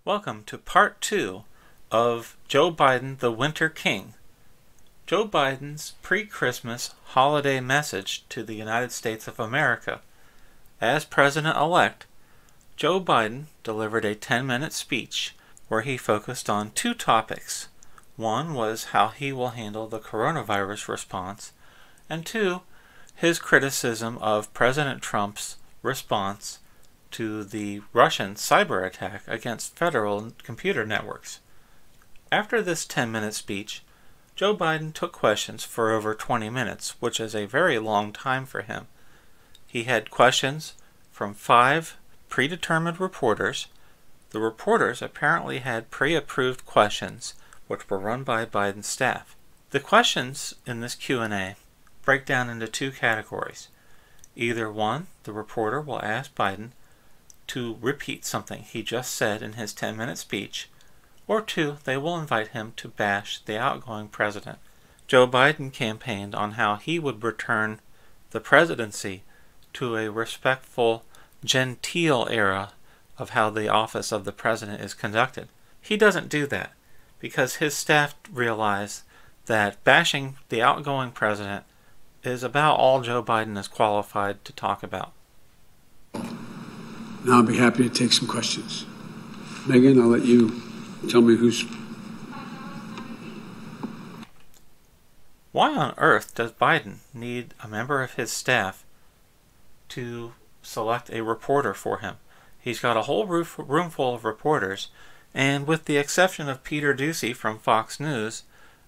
Welcome to part 2 of Joe Biden, the Winter King. Joe Biden's pre-Christmas holiday message to the United States of America. As President-elect, Joe Biden delivered a 10-minute speech where he focused on two topics. One was how he will handle the coronavirus response, and two, his criticism of President Trump's response to the Russian cyber attack against federal computer networks. After this 10-minute speech, Joe Biden took questions for over 20 minutes, which is a very long time for him. He had questions from 5 predetermined reporters. The reporters apparently had pre-approved questions, which were run by Biden's staff. The questions in this Q&A break down into two categories. Either one, the reporter will ask Biden to repeat something he just said in his 10-minute speech, or two, they will invite him to bash the outgoing president. Joe Biden campaigned on how he would return the presidency to a respectful, genteel era of how the office of the president is conducted. He doesn't do that because his staff realized that bashing the outgoing president is about all Joe Biden is qualified to talk about. Now I'll be happy to take some questions. Megan, I'll let you tell me who's... Why on earth does Biden need a member of his staff to select a reporter for him? He's got a whole room full of reporters, and with the exception of Peter Doocy from Fox News,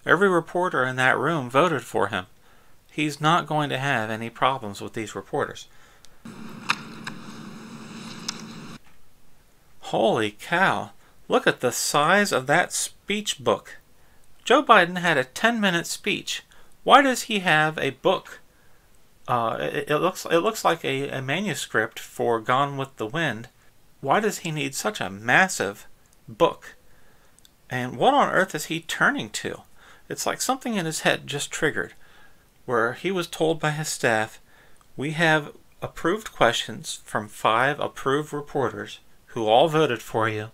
every reporter in that room voted for him. He's not going to have any problems with these reporters. Holy cow, look at the size of that speech book. Joe Biden had a 10-minute speech. Why does he have a book? It looks like a manuscript for Gone with the Wind. Why does he need such a massive book? And what on earth is he turning to? It's like something in his head just triggered, where he was told by his staff, we have approved questions from 5 approved reporters who all voted for you.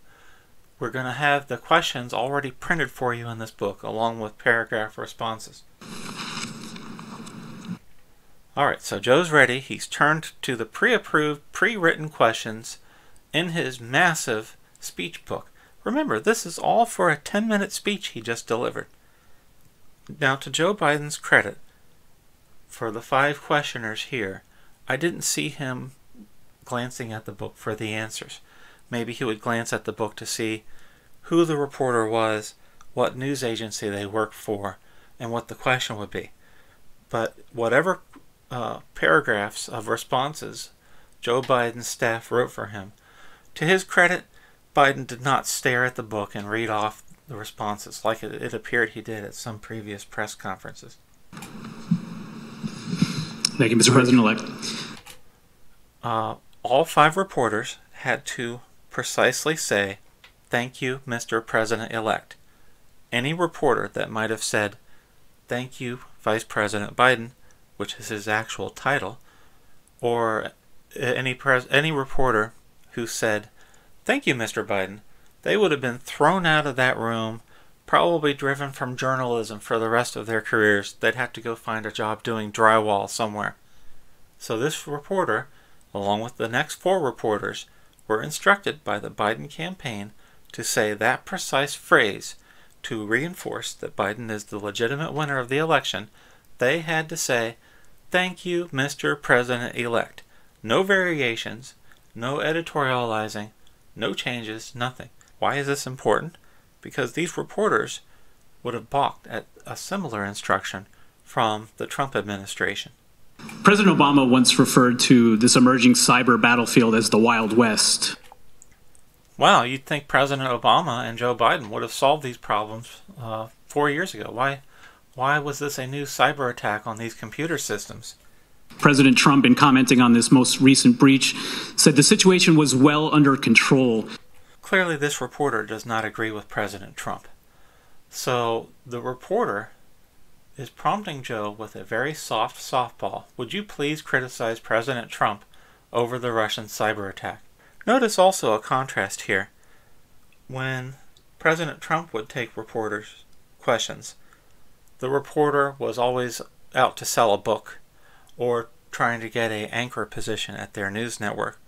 We're going to have the questions already printed for you in this book, along with paragraph responses. Alright, so Joe's ready. He's turned to the pre-approved, pre-written questions in his massive speech book. Remember, this is all for a 10-minute speech he just delivered. Now, to Joe Biden's credit, for the 5 questioners here, I didn't see him glancing at the book for the answers. Maybe he would glance at the book to see who the reporter was, what news agency they worked for, and what the question would be. But whatever paragraphs of responses Joe Biden's staff wrote for him, to his credit, Biden did not stare at the book and read off the responses like it appeared he did at some previous press conferences. Thank you, Mr. President-elect. All 5 reporters had to precisely say, "Thank you, Mr. President-elect." Any reporter that might have said, "Thank you, Vice President Biden," which is his actual title, or any reporter who said, "Thank you, Mr. Biden," they would have been thrown out of that room, probably driven from journalism for the rest of their careers. They'd have to go find a job doing drywall somewhere. So this reporter, along with the next 4 reporters, were instructed by the Biden campaign to say that precise phrase to reinforce that Biden is the legitimate winner of the election. They had to say, "Thank you, Mr. President-elect." No variations, no editorializing, no changes, nothing. Why is this important? Because these reporters would have balked at a similar instruction from the Trump administration. President Obama once referred to this emerging cyber battlefield as the Wild West. Wow, you'd think President Obama and Joe Biden would have solved these problems 4 years ago. Why was this a new cyber attack on these computer systems? President Trump, in commenting on this most recent breach, said the situation was well under control. Clearly, this reporter does not agree with President Trump. So the reporter is prompting Joe with a very soft softball. Would you please criticize President Trump over the Russian cyber attack? Notice also a contrast here. when President Trump would take reporters' questions, the reporter was always out to sell a book or trying to get an anchor position at their news network.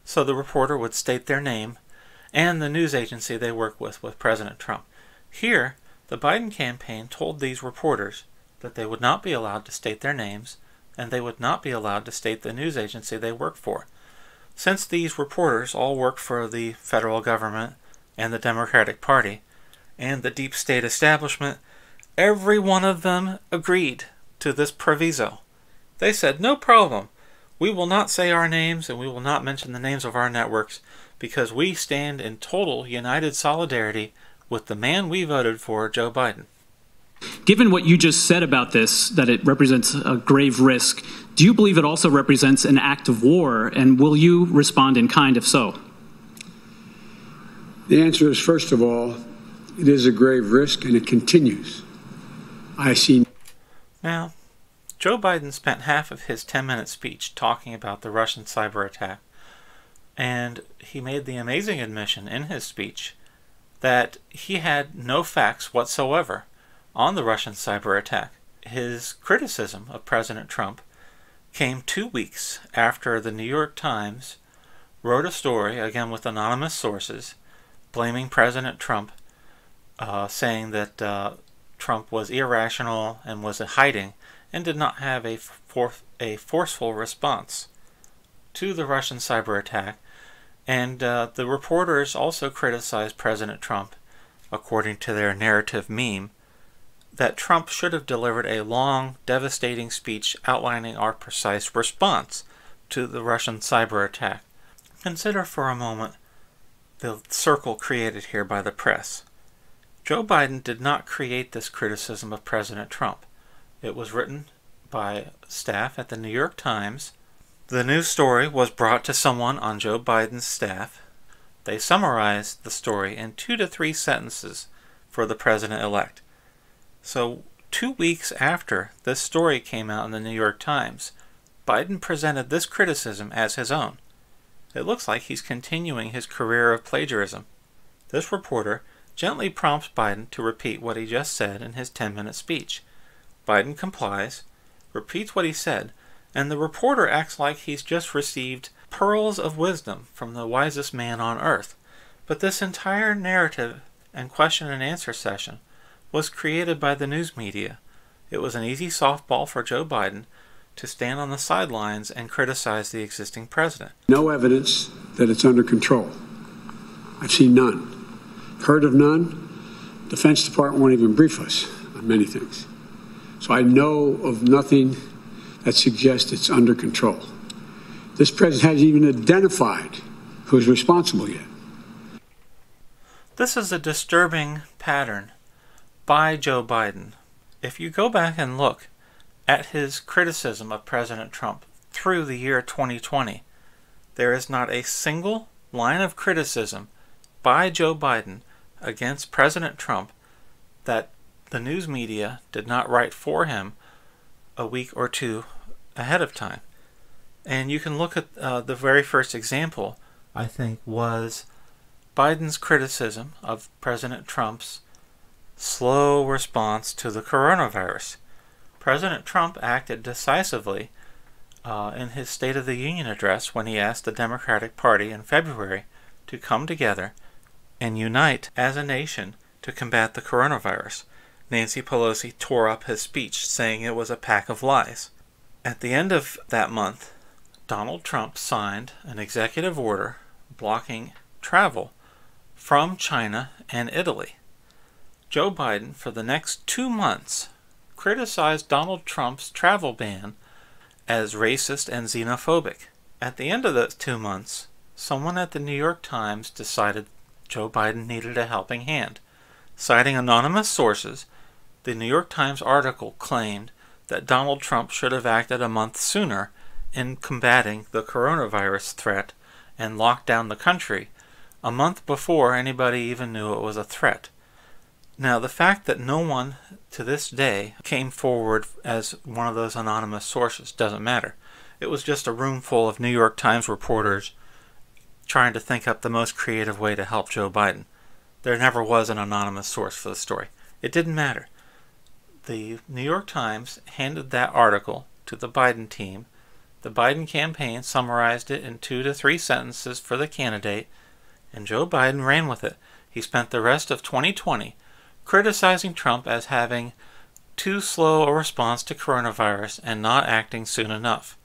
So the reporter would state their name and the news agency they work with President Trump. Here, the Biden campaign told these reporters that they would not be allowed to state their names and they would not be allowed to state the news agency they work for. Since these reporters all work for the federal government and the Democratic Party and the deep state establishment, every one of them agreed to this proviso. They said, no problem. We will not say our names and we will not mention the names of our networks because we stand in total united solidarity with the man we voted for, Joe Biden. Given what you just said about this, that it represents a grave risk, do you believe it also represents an act of war, and will you respond in kind if so? The answer is, first of all, it is a grave risk and it continues. I see. Now, Joe Biden spent half of his 10-minute speech talking about the Russian cyber attack, and he made the amazing admission in his speech that he had no facts whatsoever on the Russian cyber attack. His criticism of President Trump came 2 weeks after the New York Times wrote a story, again with anonymous sources, blaming President Trump, saying that Trump was irrational and was hiding and did not have a forceful response to the Russian cyber attack. And the reporters also criticized President Trump, according to their narrative meme, that Trump should have delivered a long, devastating speech outlining our precise response to the Russian cyber attack. Consider for a moment the circle created here by the press. Joe Biden did not create this criticism of President Trump. It was written by staff at the New York Times. The news story was brought to someone on Joe Biden's staff. They summarized the story in 2 to 3 sentences for the president-elect. So 2 weeks after this story came out in the New York Times, Biden presented this criticism as his own. It looks like he's continuing his career of plagiarism. This reporter gently prompts Biden to repeat what he just said in his 10-minute speech. Biden complies, repeats what he said, and the reporter acts like he's just received pearls of wisdom from the wisest man on earth. But this entire narrative and question and answer session was created by the news media. It was an easy softball for Joe Biden to stand on the sidelines and criticize the existing president. No evidence that it's under control. I've seen none. Heard of none. Defense Department won't even brief us on many things. So I know of nothing that suggests it's under control. This president hasn't even identified who's responsible yet. This is a disturbing pattern by Joe Biden. If you go back and look at his criticism of President Trump through the year 2020, there is not a single line of criticism by Joe Biden against President Trump that the news media did not write for him a week or two ahead of time. And you can look at the very first example, I think, was Biden's criticism of President Trump's slow response to the coronavirus. President Trump acted decisively in his State of the Union address when he asked the Democratic Party in February to come together and unite as a nation to combat the coronavirus. Nancy Pelosi tore up his speech, saying it was a pack of lies. At the end of that month, Donald Trump signed an executive order blocking travel from China and Italy. Joe Biden, for the next 2 months, criticized Donald Trump's travel ban as racist and xenophobic. At the end of those 2 months, someone at the New York Times decided Joe Biden needed a helping hand. Citing anonymous sources, the New York Times article claimed that Donald Trump should have acted a month sooner in combating the coronavirus threat and locked down the country a month before anybody even knew it was a threat. Now, the fact that no one to this day came forward as one of those anonymous sources doesn't matter. It was just a room full of New York Times reporters trying to think up the most creative way to help Joe Biden. There never was an anonymous source for the story. It didn't matter. The New York Times handed that article to the Biden team. The Biden campaign summarized it in 2 to 3 sentences for the candidate, and Joe Biden ran with it. He spent the rest of 2020 criticizing Trump as having too slow a response to coronavirus and not acting soon enough.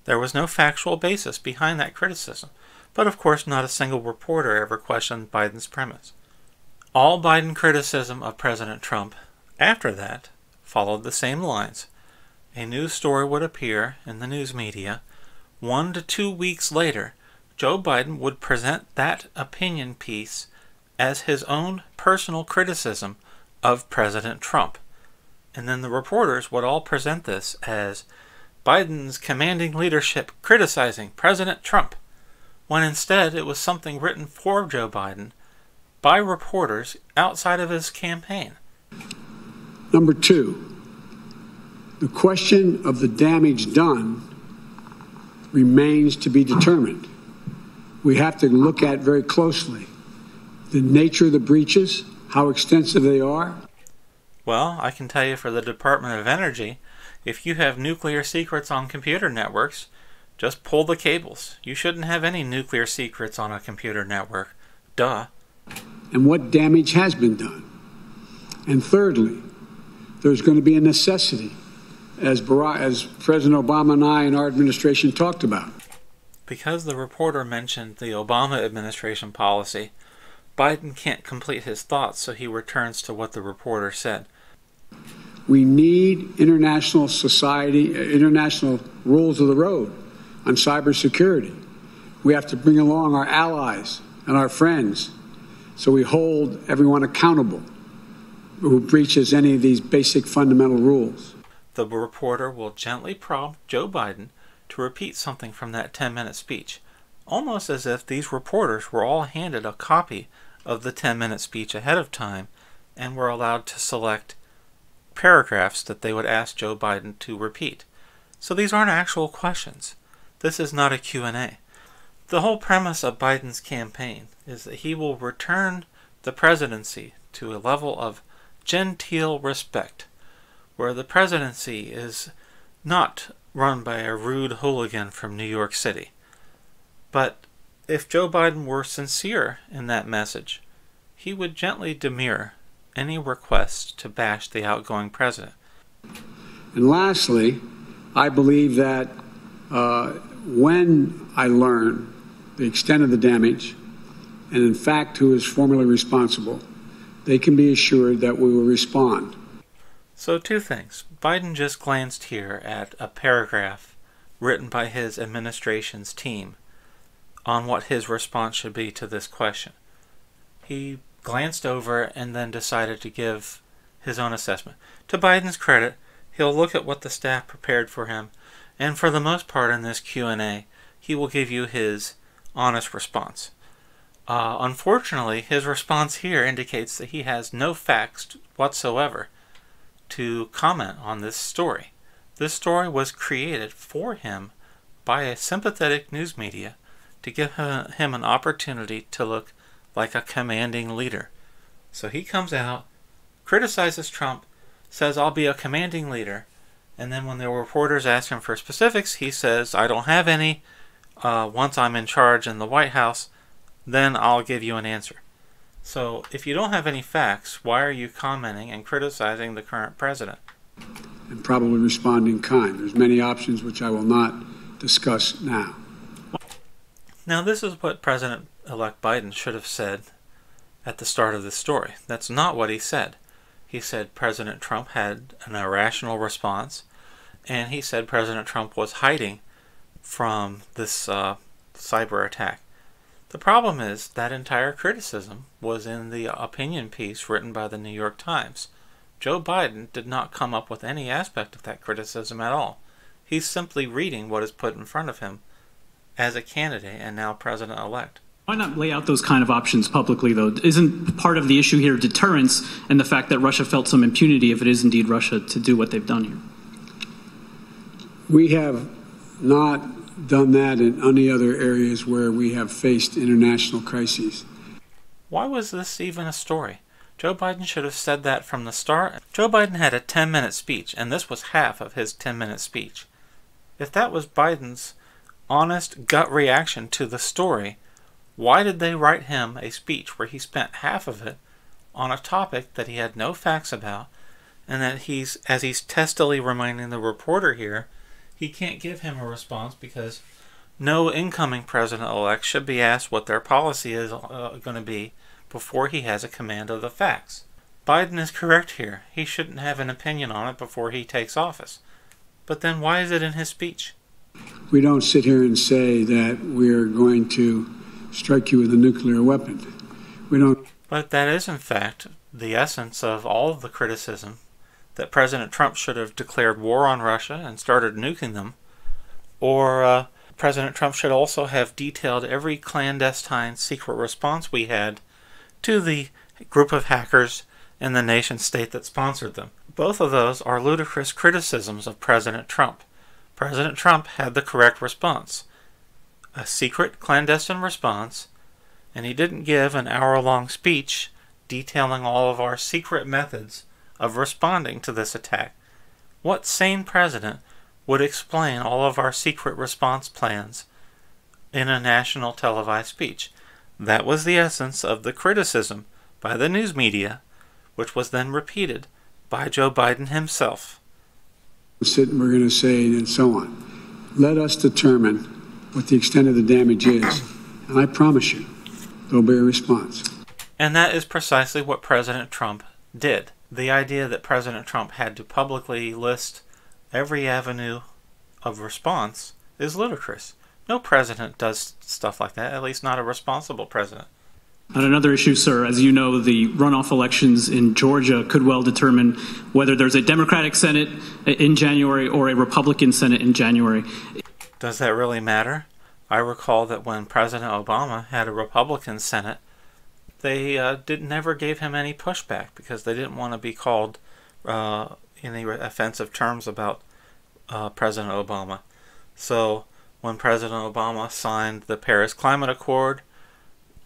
There was no factual basis behind that criticism, but of course not a single reporter ever questioned Biden's premise. All Biden criticism of President Trump after that followed the same lines. A news story would appear in the news media. 1 to 2 weeks later, Joe Biden would present that opinion piece as his own personal criticism of President Trump. And then the reporters would all present this as Biden's commanding leadership criticizing President Trump, when instead it was something written for Joe Biden by reporters outside of his campaign. Number two, the question of the damage done remains to be determined. We have to look at very closely the nature of the breaches, how extensive they are. Well, I can tell you for the Department of Energy, if you have nuclear secrets on computer networks, just pull the cables. You shouldn't have any nuclear secrets on a computer network. Duh. And what damage has been done. And thirdly, there's going to be a necessity, as President Obama and I and our administration talked about. Because the reporter mentioned the Obama administration policy, Biden can't complete his thoughts, so he returns to what the reporter said. We need international rules of the road on cybersecurity. We have to bring along our allies and our friends so we hold everyone accountable who breaches any of these basic fundamental rules. The reporter will gently prompt Joe Biden to repeat something from that 10-minute speech, almost as if these reporters were all handed a copy of the 10-minute speech ahead of time and were allowed to select paragraphs that they would ask Joe Biden to repeat. So these aren't actual questions. This is not a Q&A. The whole premise of Biden's campaign is that he will return the presidency to a level of genteel respect, where the presidency is not run by a rude hooligan from New York City. But if Joe Biden were sincere in that message, he would gently demur any request to bash the outgoing president. And lastly, I believe that when I learn the extent of the damage, and in fact who is formally responsible, they can be assured that we will respond. So 2 things. Biden just glanced here at a paragraph written by his administration's team on what his response should be to this question. He glanced over and then decided to give his own assessment. To Biden's credit, he'll look at what the staff prepared for him, and for the most part in this Q&A, he will give you his honest response. Unfortunately, his response here indicates that he has no facts whatsoever to comment on this story. This story was created for him by a sympathetic news media to give him an opportunity to look like a commanding leader. So he comes out, criticizes Trump, says, "I'll be a commanding leader," and then when the reporters ask him for specifics, he says, "I don't have any. Once I'm in charge in the White House, then I'll give you an answer." So if you don't have any facts, why are you commenting and criticizing the current president? And probably respond in kind. There's many options which I will not discuss now. Now this is what President-elect Biden should have said at the start of this story. That's not what he said. He said President Trump had an irrational response, and he said President Trump was hiding from this cyber attack. The problem is that entire criticism was in the opinion piece written by the New York Times. Joe Biden did not come up with any aspect of that criticism at all. He's simply reading what is put in front of him as a candidate and now president-elect. Why not lay out those kind of options publicly, though? Isn't part of the issue here deterrence and the fact that Russia felt some impunity, if it is indeed Russia, to do what they've done here? We have not done that in any other areas where we have faced international crises. Why was this even a story? Joe Biden should have said that from the start. Joe Biden had a 10-minute speech, and this was half of his 10-minute speech. If that was Biden's honest gut reaction to the story, why did they write him a speech where he spent half of it on a topic that he had no facts about, and that as he's testily reminding the reporter here, he can't give him a response because no incoming president-elect should be asked what their policy is going to be before he has a command of the facts. Biden is correct here. He shouldn't have an opinion on it before he takes office. But then why is it in his speech? We don't sit here and say that we're going to strike you with a nuclear weapon. We don't. But that is, in fact, the essence of all of the criticism, that President Trump should have declared war on Russia and started nuking them, or President Trump should also have detailed every clandestine secret response we had to the group of hackers in the nation state that sponsored them. Both of those are ludicrous criticisms of President Trump. President Trump had the correct response, a secret clandestine response, and he didn't give an hour-long speech detailing all of our secret methods of responding to this attack. What sane president would explain all of our secret response plans in a national televised speech? That was the essence of the criticism by the news media, which was then repeated by Joe Biden himself. We're going to say, and so on. Let us determine what the extent of the damage is, and I promise you, there'll be a response. And that is precisely what President Trump did. The idea that President Trump had to publicly list every avenue of response is ludicrous. No president does stuff like that, at least not a responsible president. On another issue, sir, as you know, the runoff elections in Georgia could well determine whether there's a Democratic Senate in January or a Republican Senate in January. Does that really matter? I recall that when President Obama had a Republican Senate, they never gave him any pushback because they didn't want to be called any offensive terms about President Obama. So when President Obama signed the Paris Climate Accord,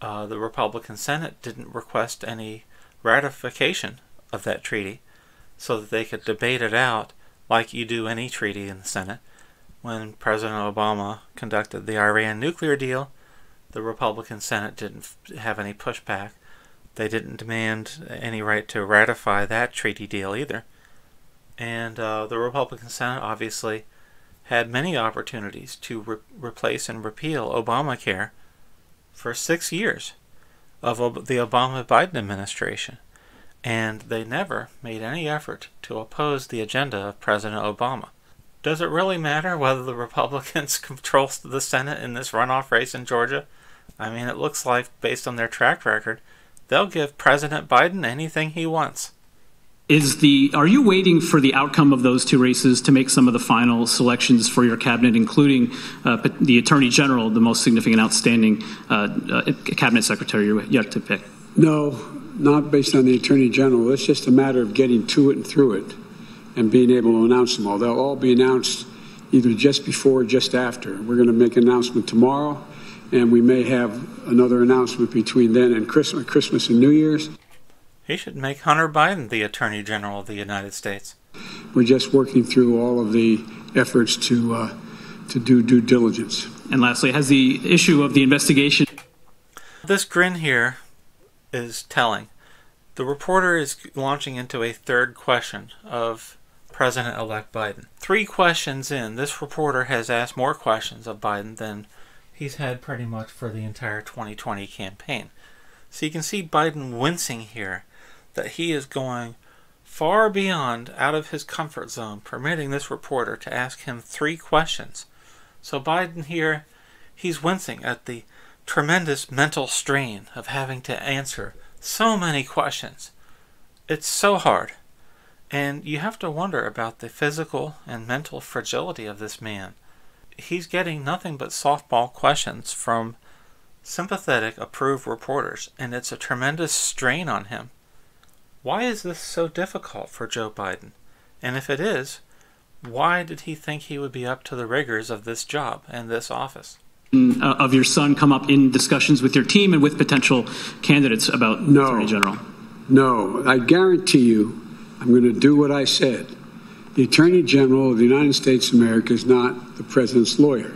the Republican Senate didn't request any ratification of that treaty so that they could debate it out like you do any treaty in the Senate. When President Obama conducted the Iran nuclear deal, the Republican Senate didn't have any pushback. They didn't demand any right to ratify that treaty deal either. And the Republican Senate obviously had many opportunities to replace and repeal Obamacare for 6 years of the Obama-Biden administration. And they never made any effort to oppose the agenda of President Obama. Does it really matter whether the Republicans control the Senate in this runoff race in Georgia? I mean, it looks like, based on their track record, they'll give President Biden anything he wants. Are you waiting for the outcome of those two races to make some of the final selections for your cabinet, including the Attorney General, the most significant, outstanding cabinet secretary you're yet to pick? No, not based on the Attorney General. It's just a matter of getting to it and through it and being able to announce them all. They'll all be announced either just before or just after. We're going to make an announcement tomorrow, and we may have another announcement between then and Christmas and New Year's. He should make Hunter Biden the Attorney General of the United States. We're just working through all of the efforts to do due diligence. And lastly, has the issue of the investigation... This grin here is telling. The reporter is launching into a third question of President-elect Biden. 3 questions in, this reporter has asked more questions of Biden than he's had pretty much for the entire 2020 campaign. So you can see Biden wincing here, that he is going far beyond out of his comfort zone, permitting this reporter to ask him 3 questions. So Biden here, he's wincing at the tremendous mental strain of having to answer so many questions. It's so hard. And you have to wonder about the physical and mental fragility of this man. He's getting nothing but softball questions from sympathetic, approved reporters, and it's a tremendous strain on him. Why is this so difficult for Joe Biden? And if it is, why did he think he would be up to the rigors of this job and this office? of your son come up in discussions with your team and with potential candidates about Attorney General? No, I guarantee you I'm going to do what I said. The Attorney General of the United States of America is not the president's lawyer.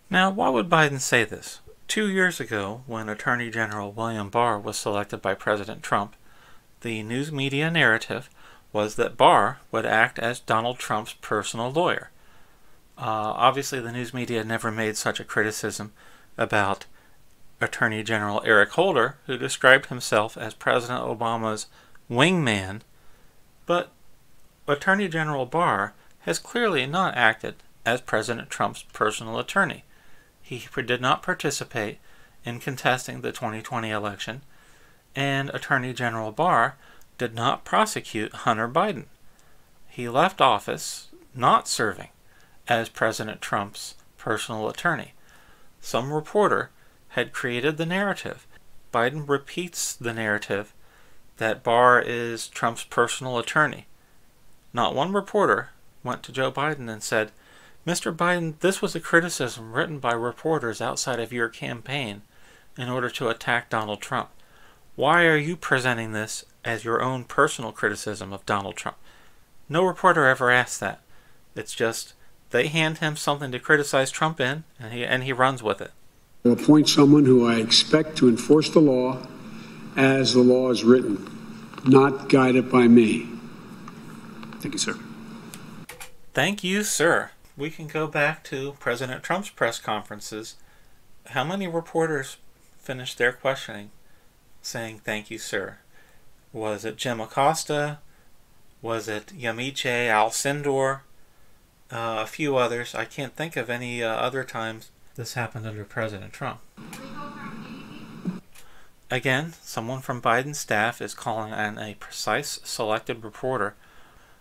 Now, why would Biden say this? 2 years ago, when Attorney General William Barr was selected by President Trump, the news media narrative was that Barr would act as Donald Trump's personal lawyer. Obviously, the news media never made such a criticism about Attorney General Eric Holder, who described himself as President Obama's wingman, but Attorney General Barr has clearly not acted as President Trump's personal attorney. He did not participate in contesting the 2020 election, and Attorney General Barr did not prosecute Hunter Biden. He left office not serving as President Trump's personal attorney. Some reporter had created the narrative. Biden repeats the narrative that Barr is Trump's personal attorney. Not one reporter went to Joe Biden and said, "Mr. Biden, this was a criticism written by reporters outside of your campaign in order to attack Donald Trump. Why are you presenting this as your own personal criticism of Donald Trump?" No reporter ever asked that. It's just they hand him something to criticize Trump in, and he runs with it. I will appoint someone who I expect to enforce the law as the law is written, not guided by me. Thank you, sir. Thank you, sir. We can go back to President Trump's press conferences. How many reporters finished their questioning saying, "Thank you, sir"? Was it Jim Acosta? Was it Yamiche Alcindor? A few others. I can't think of any other times this happened under President Trump. Again, someone from Biden's staff is calling on a precise selected reporter.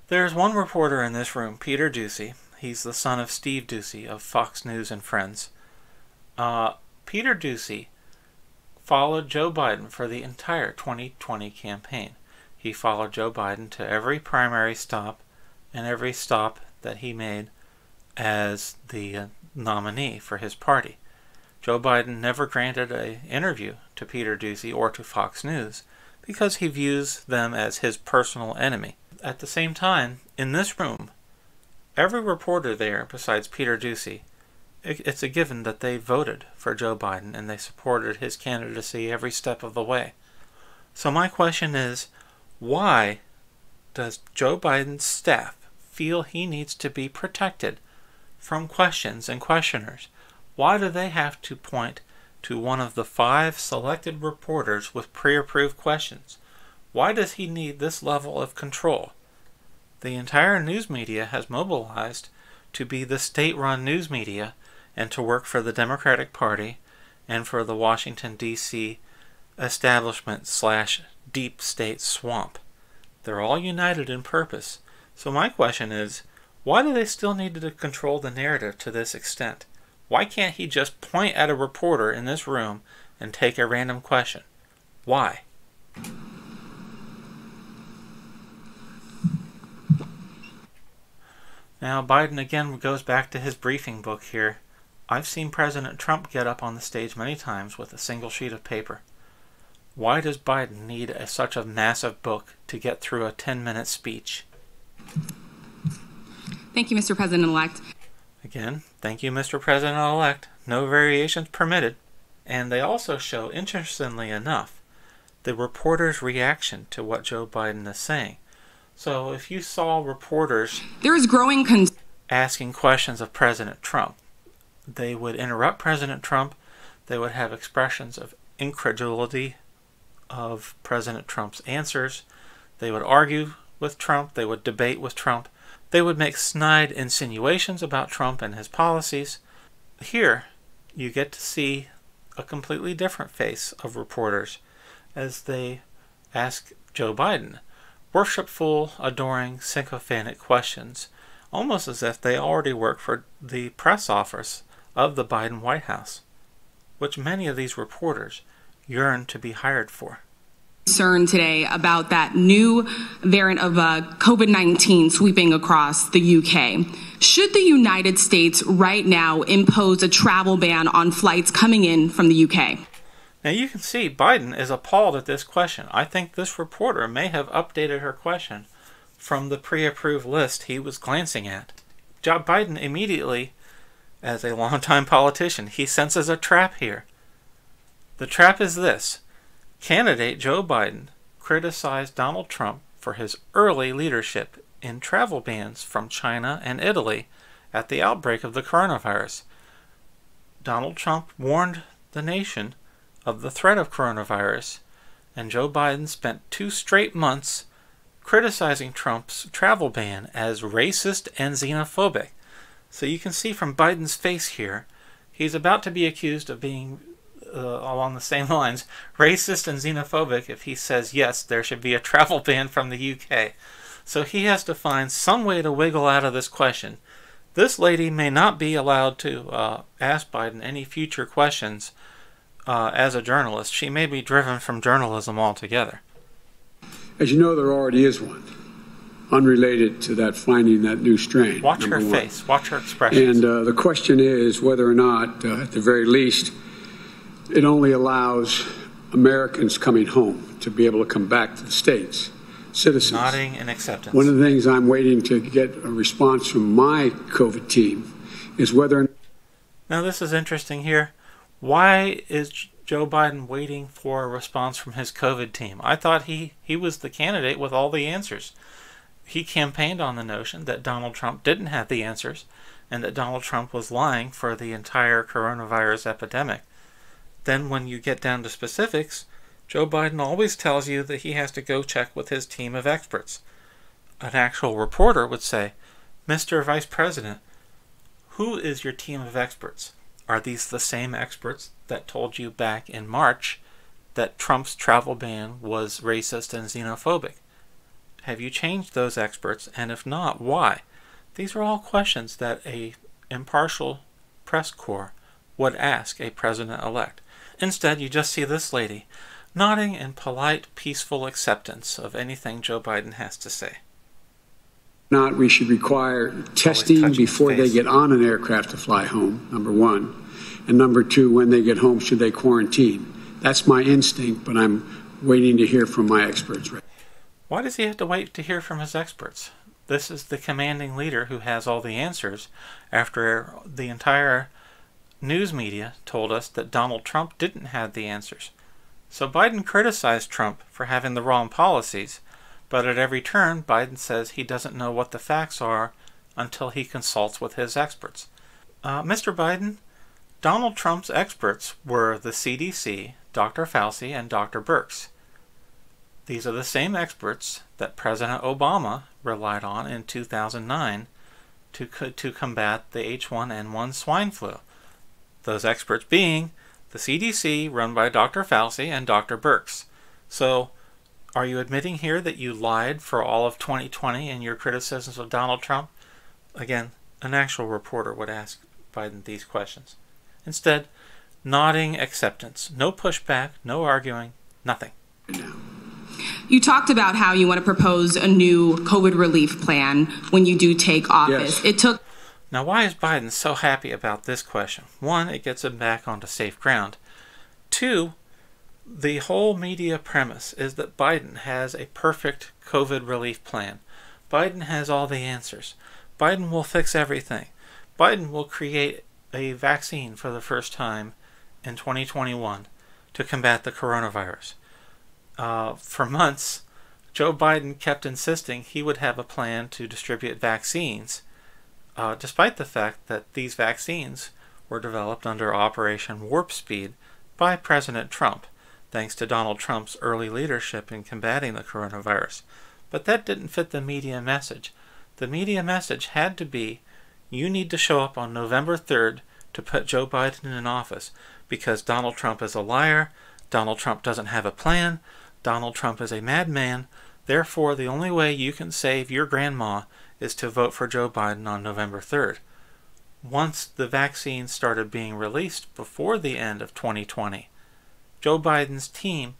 There's one reporter in this room, Peter Doocy. He's the son of Steve Doocy of Fox News and Friends. Peter Doocy followed Joe Biden for the entire 2020 campaign. He followed Joe Biden to every primary stop and every stop that he made as the nominee for his party. Joe Biden never granted an interview to Peter Doocy or to Fox News because he views them as his personal enemy. At the same time, in this room, every reporter there besides Peter Doocy, it's a given that they voted for Joe Biden and they supported his candidacy every step of the way. So my question is, why does Joe Biden's staff feel he needs to be protected from questions and questioners? Why do they have to point to one of the 5 selected reporters with pre-approved questions? Why does he need this level of control? The entire news media has mobilized to be the state-run news media and to work for the Democratic Party and for the Washington, D.C. establishment/deep state swamp. They're all united in purpose. So my question is, why do they still need to control the narrative to this extent? Why can't he just point at a reporter in this room and take a random question? Why? Now, Biden again goes back to his briefing book here. I've seen President Trump get up on the stage many times with a single sheet of paper. Why does Biden need such a massive book to get through a 10-minute speech? Thank you, Mr. President-elect. Again, thank you, Mr. President-elect. No variations permitted. And they also show, interestingly enough, the reporter's reaction to what Joe Biden is saying. So if you saw reporters there is growing asking questions of President Trump, they would interrupt President Trump. They would have expressions of incredulity of President Trump's answers. They would argue with Trump. They would debate with Trump. They would make snide insinuations about Trump and his policies. Here, you get to see a completely different face of reporters as they ask Joe Biden worshipful, adoring, sycophantic questions, almost as if they already work for the press office of the Biden White House, which many of these reporters yearn to be hired for. Concern today about that new variant of COVID-19 sweeping across the UK. Should the United States right now impose a travel ban on flights coming in from the UK? Now you can see Biden is appalled at this question. I think this reporter may have updated her question from the pre-approved list he was glancing at. Joe Biden immediately, as a longtime politician, he senses a trap here. The trap is this. Candidate Joe Biden criticized Donald Trump for his early leadership in travel bans from China and Italy at the outbreak of the coronavirus. Donald Trump warned the nation of the threat of coronavirus, and Joe Biden spent 2 straight months criticizing Trump's travel ban as racist and xenophobic. So you can see from Biden's face here, he's about to be accused of being, along the same lines, racist and xenophobic if he says, yes, there should be a travel ban from the UK. So he has to find some way to wiggle out of this question. This lady may not be allowed to ask Biden any future questions as a journalist. She may be driven from journalism altogether. As you know, there already is one, unrelated to that finding that new strain. Watch her face. Watch her expressions. And the question is whether or not, at the very least, it only allows Americans coming home to be able to come back to the States, citizens. Nodding in acceptance. One of the things I'm waiting to get a response from my COVID team is whether... Now this is interesting here. Why is Joe Biden waiting for a response from his COVID team? I thought he was the candidate with all the answers. He campaigned on the notion that Donald Trump didn't have the answers and that Donald Trump was lying for the entire coronavirus epidemic. Then when you get down to specifics, Joe Biden always tells you that he has to go check with his team of experts. An actual reporter would say, Mr. Vice President, who is your team of experts? Are these the same experts that told you back in March that Trump's travel ban was racist and xenophobic? Have you changed those experts, and if not, why? These are all questions that a impartial press corps would ask a president-elect. Instead, you just see this lady nodding in polite, peaceful acceptance of anything Joe Biden has to say. Not we should require testing before they get on an aircraft to fly home, number one. And number two, when they get home, should they quarantine? That's my instinct, but I'm waiting to hear from my experts. Why does he have to wait to hear from his experts? This is the commanding leader who has all the answers after the entire news media told us that Donald Trump didn't have the answers. So Biden criticized Trump for having the wrong policies, but at every turn, Biden says he doesn't know what the facts are until he consults with his experts. Mr. Biden, Donald Trump's experts were the CDC, Dr. Fauci, and Dr. Birx. These are the same experts that President Obama relied on in 2009 to combat the H1N1 swine flu. Those experts being the CDC, run by Dr. Fauci, and Dr. Birx. So, are you admitting here that you lied for all of 2020 in your criticisms of Donald Trump? Again, an actual reporter would ask Biden these questions. Instead, nodding acceptance. No pushback, no arguing, nothing. You talked about how you want to propose a new COVID relief plan when you do take office. Yes. Now, why is Biden so happy about this question? One, it gets him back onto safe ground. Two, the whole media premise is that Biden has a perfect COVID relief plan. Biden has all the answers. Biden will fix everything. Biden will create a vaccine for the first time in 2021 to combat the coronavirus. For months, Joe Biden kept insisting he would have a plan to distribute vaccines, despite the fact that these vaccines were developed under Operation Warp Speed by President Trump, thanks to Donald Trump's early leadership in combating the coronavirus. But that didn't fit the media message. The media message had to be, you need to show up on November 3rd to put Joe Biden in office because Donald Trump is a liar, Donald Trump doesn't have a plan, Donald Trump is a madman, therefore the only way you can save your grandma is to vote for Joe Biden on November 3rd. Once the vaccines started being released before the end of 2020, Joe Biden's team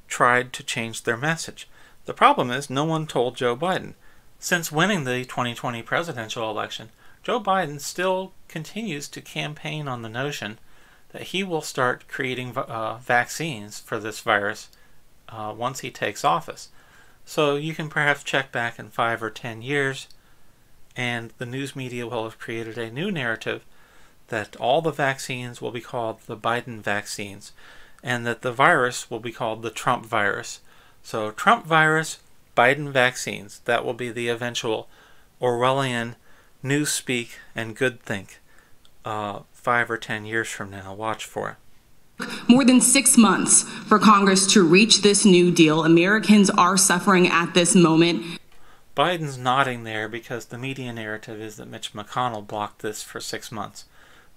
tried to change their message. The problem is no one told Joe Biden. Since winning the 2020 presidential election, Joe Biden still continues to campaign on the notion that he will start creating vaccines for this virus once he takes office. So you can perhaps check back in 5 or 10 years, and the news media will have created a new narrative that all the vaccines will be called the Biden vaccines, and that the virus will be called the Trump virus. So Trump virus, Biden vaccines, that will be the eventual Orwellian newspeak and good think 5 or 10 years from now. Watch for it. More than 6 months for Congress to reach this new deal. Americans are suffering at this moment. Biden's nodding there because the media narrative is that Mitch McConnell blocked this for 6 months.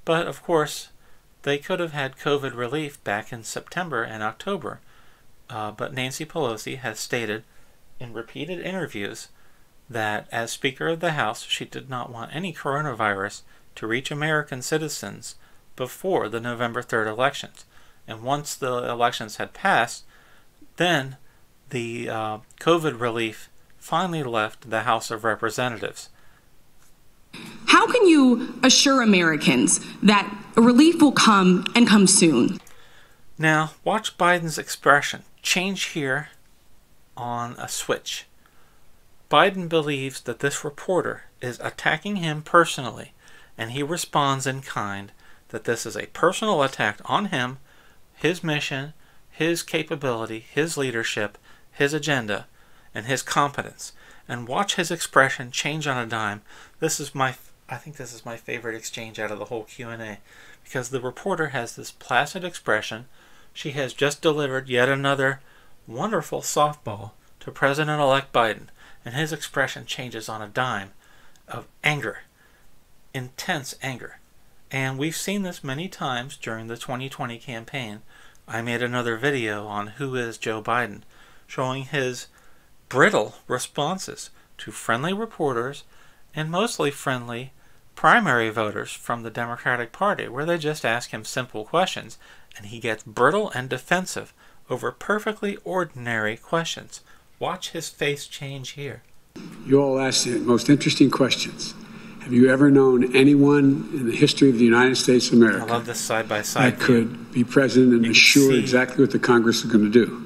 But of course, they could have had COVID relief back in September and October. But Nancy Pelosi has stated in repeated interviews that as Speaker of the House, she did not want any coronavirus to reach American citizens before the November 3rd elections. And once the elections had passed, then the COVID relief finally left the House of Representatives. How can you assure Americans that relief will come and come soon? Now, watch Biden's expression change here on a switch. Biden believes that this reporter is attacking him personally, and he responds in kind that this is a personal attack on him, his mission, his capability, his leadership, his agenda, and his competence. And watch his expression change on a dime. I think this is my favorite exchange out of the whole Q&A, because the reporter has this placid expression. She has just delivered yet another wonderful softball to President-elect Biden, and his expression changes on a dime of anger, intense anger. And we've seen this many times during the 2020 campaign. I made another video on Who is Joe Biden, showing his brittle responses to friendly reporters and mostly friendly primary voters from the Democratic Party, where they just ask him simple questions, and he gets brittle and defensive over perfectly ordinary questions. Watch his face change here. You all asked the most interesting questions. Have you ever known anyone in the history of the United States of America I love this side-by-side that could be president and assure exactly what the Congress is going to do?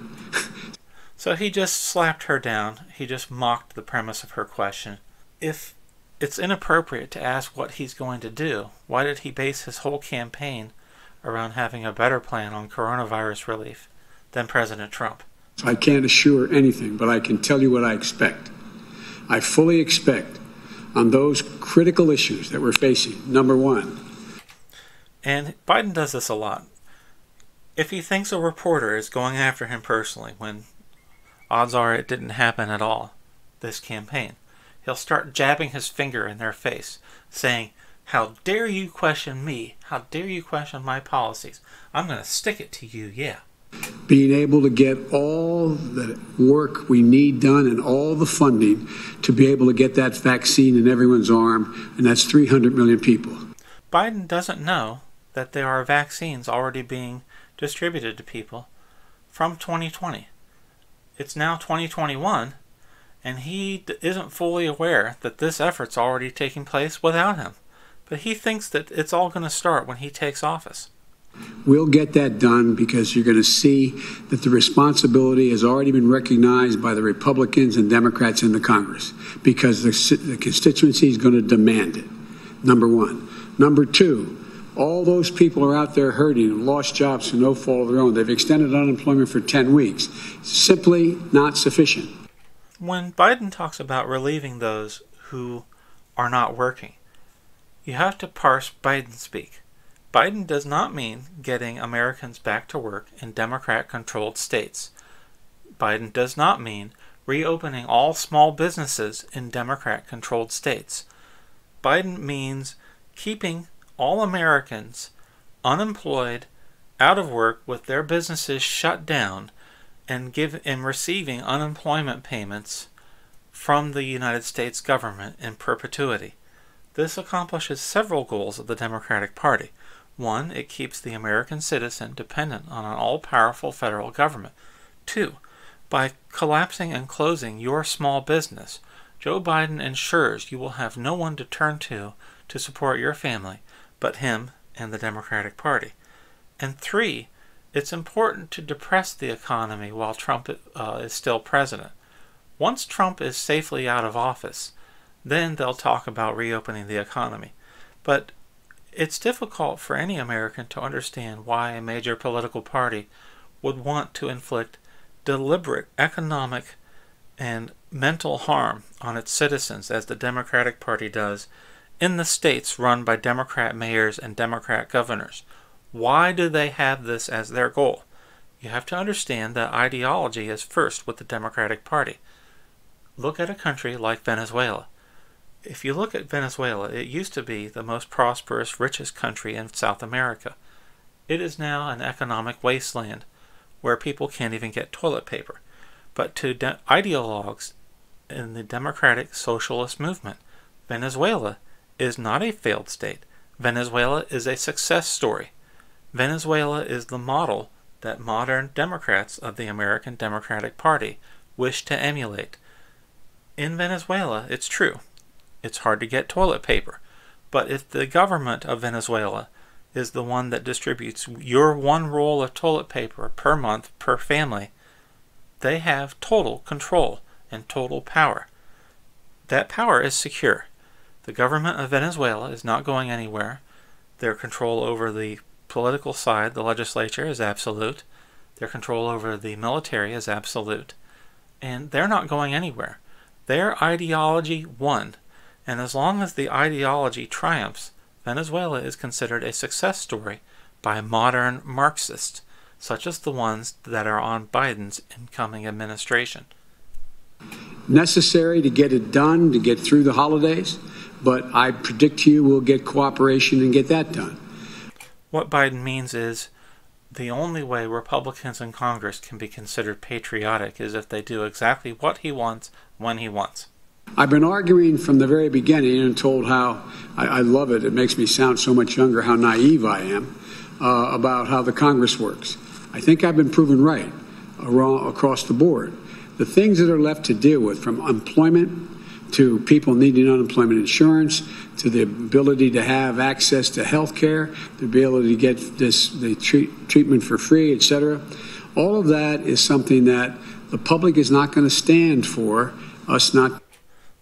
So he just slapped her down. He just mocked the premise of her question. If it's inappropriate to ask what he's going to do, why did he base his whole campaign around having a better plan on coronavirus relief than President Trump? I can't assure anything, but I can tell you what I expect. I fully expect on those critical issues that we're facing, number one. And Biden does this a lot. If he thinks a reporter is going after him personally, when odds are it didn't happen at all this campaign, he'll start jabbing his finger in their face, saying, "How dare you question me? How dare you question my policies? I'm going to stick it to you, yeah." Being able to get all the work we need done and all the funding to be able to get that vaccine in everyone's arm, and that's 300 million people. Biden doesn't know that there are vaccines already being distributed to people from 2020. It's now 2021, and he isn't fully aware that this effort's already taking place without him. But he thinks that it's all going to start when he takes office. We'll get that done because you're going to see that the responsibility has already been recognized by the Republicans and Democrats in the Congress, because the constituency is going to demand it, number one. Number two, all those people are out there hurting and lost jobs through no fault of their own. They've extended unemployment for 10 weeks. Simply not sufficient. When Biden talks about relieving those who are not working, you have to parse Biden speak. Biden does not mean getting Americans back to work in Democrat-controlled states. Biden does not mean reopening all small businesses in Democrat-controlled states. Biden means keeping all Americans unemployed, out of work, with their businesses shut down, and receiving unemployment payments from the United States government in perpetuity. This accomplishes several goals of the Democratic Party. One, it keeps the American citizen dependent on an all-powerful federal government. 2. By collapsing and closing your small business, Joe Biden ensures you will have no one to turn to support your family but him and the Democratic Party. And 3, it's important to depress the economy while Trump is still president. Once Trump is safely out of office, then they'll talk about reopening the economy. But it's difficult for any American to understand why a major political party would want to inflict deliberate economic and mental harm on its citizens as the Democratic Party does in the states run by Democrat mayors and Democrat governors. Why do they have this as their goal? You have to understand that ideology is first with the Democratic Party. Look at a country like Venezuela. If you look at Venezuela, it used to be the most prosperous, richest country in South America. It is now an economic wasteland where people can't even get toilet paper. But to ideologues in the democratic socialist movement, Venezuela is not a failed state. Venezuela is a success story. Venezuela is the model that modern Democrats of the American Democratic Party wish to emulate. In Venezuela, it's true. It's hard to get toilet paper. But if the government of Venezuela is the one that distributes your one roll of toilet paper per month per family, they have total control and total power. That power is secure. The government of Venezuela is not going anywhere. Their control over the political side, the legislature, is absolute. Their control over the military is absolute. And they're not going anywhere. Their ideology won. And as long as the ideology triumphs, Venezuela is considered a success story by modern Marxists, such as the ones that are on Biden's incoming administration. Necessary to get it done, to get through the holidays, but I predict to you we'll get cooperation and get that done. What Biden means is the only way Republicans in Congress can be considered patriotic is if they do exactly what he wants, when he wants. I've been arguing from the very beginning and told how, I love it, it makes me sound so much younger, how naive I am about how the Congress works. I think I've been proven right across the board. The things that are left to deal with, from employment to people needing unemployment insurance, to the ability to have access to health care, the ability to get the treatment for free, etc. All of that is something that the public is not going to stand for us not.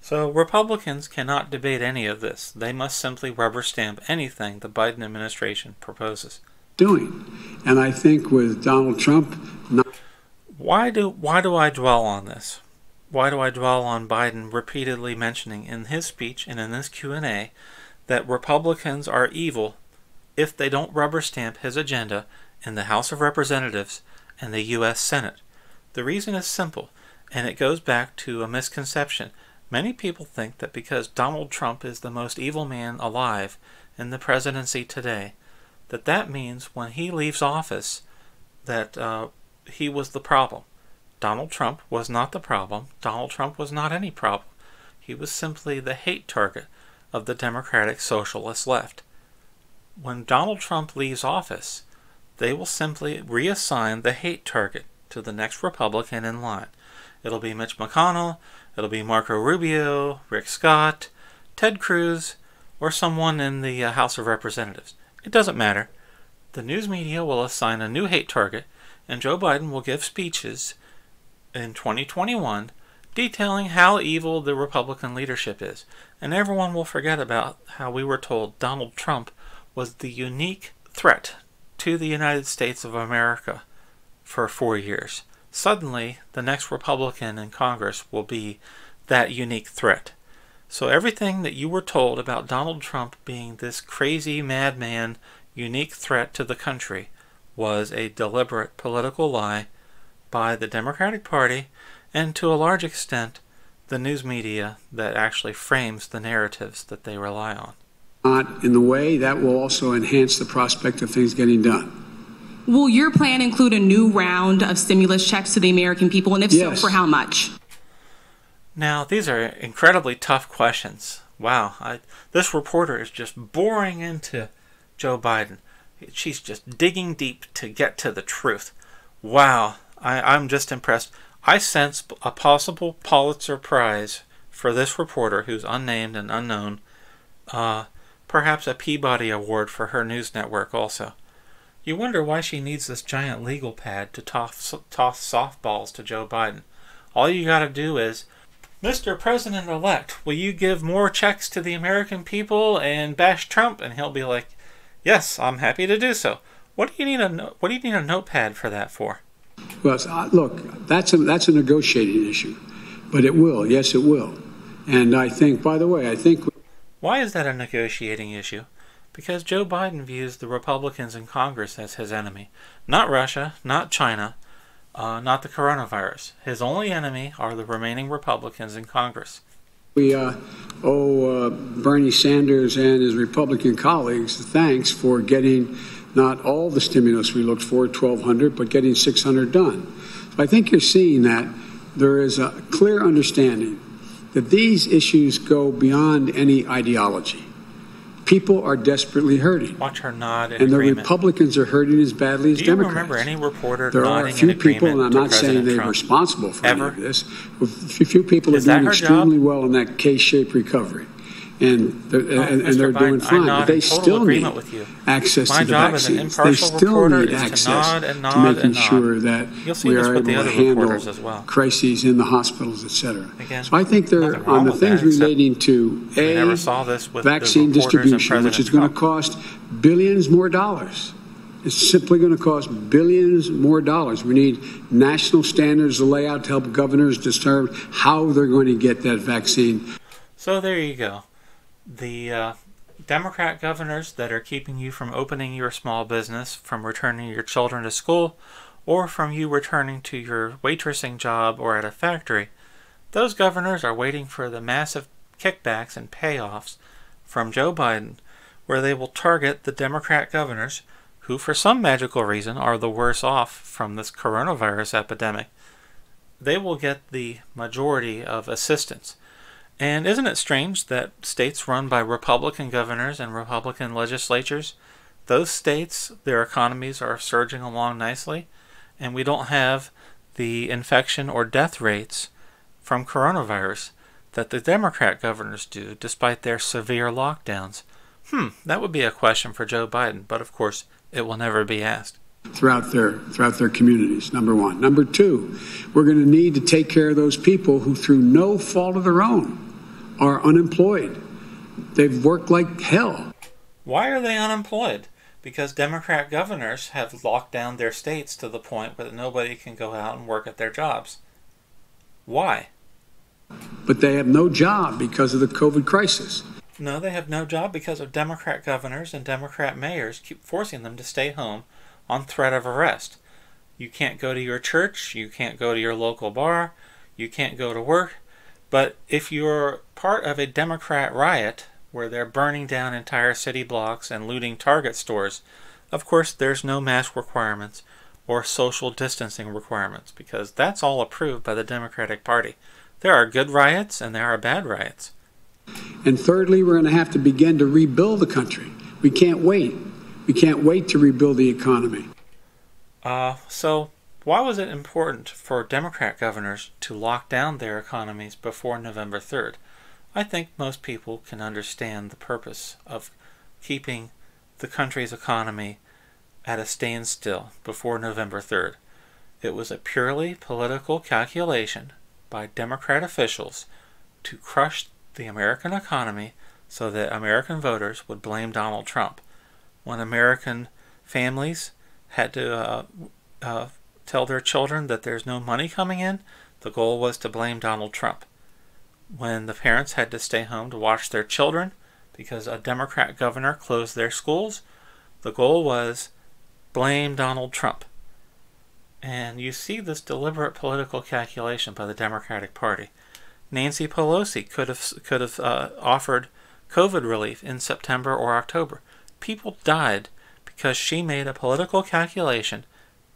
So Republicans cannot debate any of this. They must simply rubber stamp anything the Biden administration proposes. Doing. And I think with Donald Trump... Why do I dwell on this? Why do I dwell on Biden repeatedly mentioning in his speech and in this Q&A that Republicans are evil if they don't rubber stamp his agenda in the House of Representatives and the U.S. Senate? The reason is simple, and it goes back to a misconception. Many people think that because Donald Trump is the most evil man alive in the presidency today, that means when he leaves office that he was the problem. Donald Trump was not the problem. Donald Trump was not any problem. He was simply the hate target of the Democratic Socialist left. When Donald Trump leaves office, they will simply reassign the hate target to the next Republican in line. It'll be Mitch McConnell, it'll be Marco Rubio, Rick Scott, Ted Cruz, or someone in the House of Representatives. It doesn't matter. The news media will assign a new hate target, and Joe Biden will give speeches in 2021 detailing how evil the Republican leadership is. And everyone will forget about how we were told Donald Trump was the unique threat to the United States of America for 4 years. Suddenly, the next Republican in Congress will be that unique threat. So everything that you were told about Donald Trump being this crazy madman, unique threat to the country was a deliberate political lie by the Democratic Party and, to a large extent, the news media that actually frames the narratives that they rely on. Not in the way that will also enhance the prospect of things getting done. Will your plan include a new round of stimulus checks to the American people, and if Yes. so, for how much? Now, these are incredibly tough questions. Wow, this reporter is just boring into Joe Biden. She's just digging deep to get to the truth. Wow, I'm just impressed. I sense a possible Pulitzer Prize for this reporter, who's unnamed and unknown. Perhaps a Peabody Award for her news network also. You wonder why she needs this giant legal pad to toss softballs to Joe Biden. All you gotta do is, Mr. President-elect, will you give more checks to the American people and bash Trump? And he'll be like, yes, I'm happy to do so. What do you need a notepad for that for? Well, look, that's a negotiating issue, but it will. Yes, it will. And I think, by the way, Why is that a negotiating issue? Because Joe Biden views the Republicans in Congress as his enemy. Not Russia, not China, not the coronavirus. His only enemy are the remaining Republicans in Congress. we owe Bernie Sanders and his Republican colleagues thanks for getting not all the stimulus we looked for, 1,200, but getting 600 done. So I think you're seeing that there is a clear understanding that these issues go beyond any ideology. People are desperately hurting. Watch her nod in and agreement. The Republicans are hurting as badly as Do you Democrats. remember any reporter there nodding are a few in agreement people, and I'm to not saying President they're Trump? responsible for Ever? any of this. A few people Is are that doing her extremely job? well in that K-shaped recovery. And they're Mr. doing Biden, I fine, nod but they in total still need agreement with you. access My to the job as an vaccines. They impartial still reporter need is to access nod and to nod making and nod. sure that You'll see we this are with the able to other handle reporters as well. crises in the hospitals, et cetera. Again, So I think they're nothing wrong on the with things that, except relating to we never saw this with vaccine the reporters and distribution, which is President going to Trump. cost billions more dollars. It's simply going to cost billions more dollars. We need national standards to lay out to help governors determine how they're going to get that vaccine. So there you go. The Democrat governors that are keeping you from opening your small business, from returning your children to school, or from you returning to your waitressing job or at a factory, those governors are waiting for the massive kickbacks and payoffs from Joe Biden, where they will target the Democrat governors who, for some magical reason, are the worse off from this coronavirus epidemic. They will get the majority of assistance. And isn't it strange that states run by Republican governors and Republican legislatures, those states, their economies are surging along nicely, and we don't have the infection or death rates from coronavirus that the Democrat governors do, despite their severe lockdowns? That would be a question for Joe Biden, but of course it will never be asked. Throughout their communities, number one. Number two, we're going to need to take care of those people who, through no fault of their own, are unemployed. They've worked like hell. Why are they unemployed? Because Democrat governors have locked down their states to the point where nobody can go out and work at their jobs. Why? But they have no job because of the COVID crisis. No, they have no job because of Democrat governors and Democrat mayors keep forcing them to stay home on threat of arrest. You can't go to your church, you can't go to your local bar, you can't go to work. But if you're part of a Democrat riot where they're burning down entire city blocks and looting Target stores, of course there's no mask requirements or social distancing requirements, because that's all approved by the Democratic Party. There are good riots and there are bad riots. And thirdly, we're going to have to begin to rebuild the country. We can't wait. We can't wait to rebuild the economy. So why was it important for Democrat governors to lock down their economies before November 3rd? I think most people can understand the purpose of keeping the country's economy at a standstill before November 3rd. It was a purely political calculation by Democrat officials to crush the American economy so that American voters would blame Donald Trump. When American families had to tell their children that there's no money coming in, the goal was to blame Donald Trump. When the parents had to stay home to watch their children because a Democrat governor closed their schools, the goal was blame Donald Trump. And you see this deliberate political calculation by the Democratic Party. Nancy Pelosi could have offered COVID relief in September or October. People died because she made a political calculation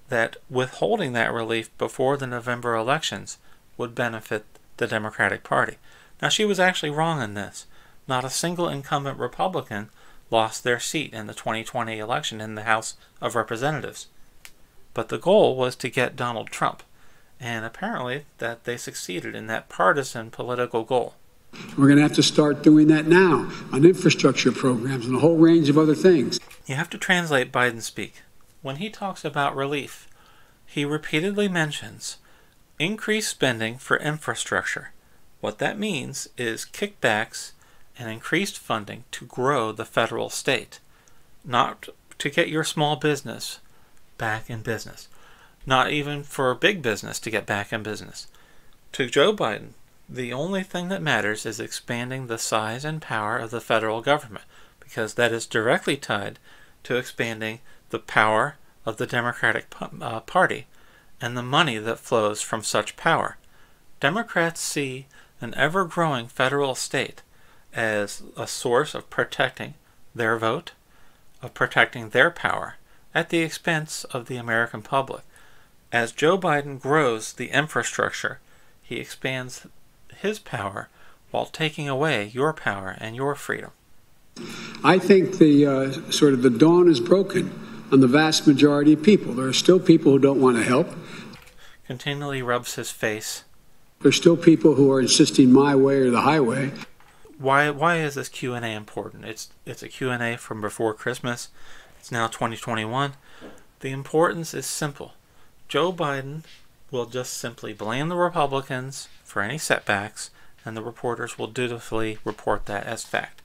that withholding that relief before the November elections would benefit the Democratic Party. Now, she was actually wrong in this. Not a single incumbent Republican lost their seat in the 2020 election in the House of Representatives. but the goal was to get Donald Trump, and apparently that they succeeded in that partisan political goal. We're going to have to start doing that now on infrastructure programs and a whole range of other things. You have to translate Biden speak. When he talks about relief, he repeatedly mentions increased spending for infrastructure. What that means is kickbacks and increased funding to grow the federal state, not to get your small business back in business, not even for big business to get back in business. To Joe Biden, the only thing that matters is expanding the size and power of the federal government, because that is directly tied to expanding the power of the Democratic Party and the money that flows from such power. Democrats see an ever-growing federal state as a source of protecting their vote, of protecting their power, at the expense of the American public. As Joe Biden grows the infrastructure, he expands his power while taking away your power and your freedom. I think the dawn is broken on the vast majority of people. There are still people who don't want to help. Continually rubs his face. There's still people who are insisting my way or the highway. Why is this Q&A important? It's a Q&A from before Christmas. It's now 2021. The importance is simple. Joe Biden will just simply blame the Republicans for any setbacks, and the reporters will dutifully report that as fact.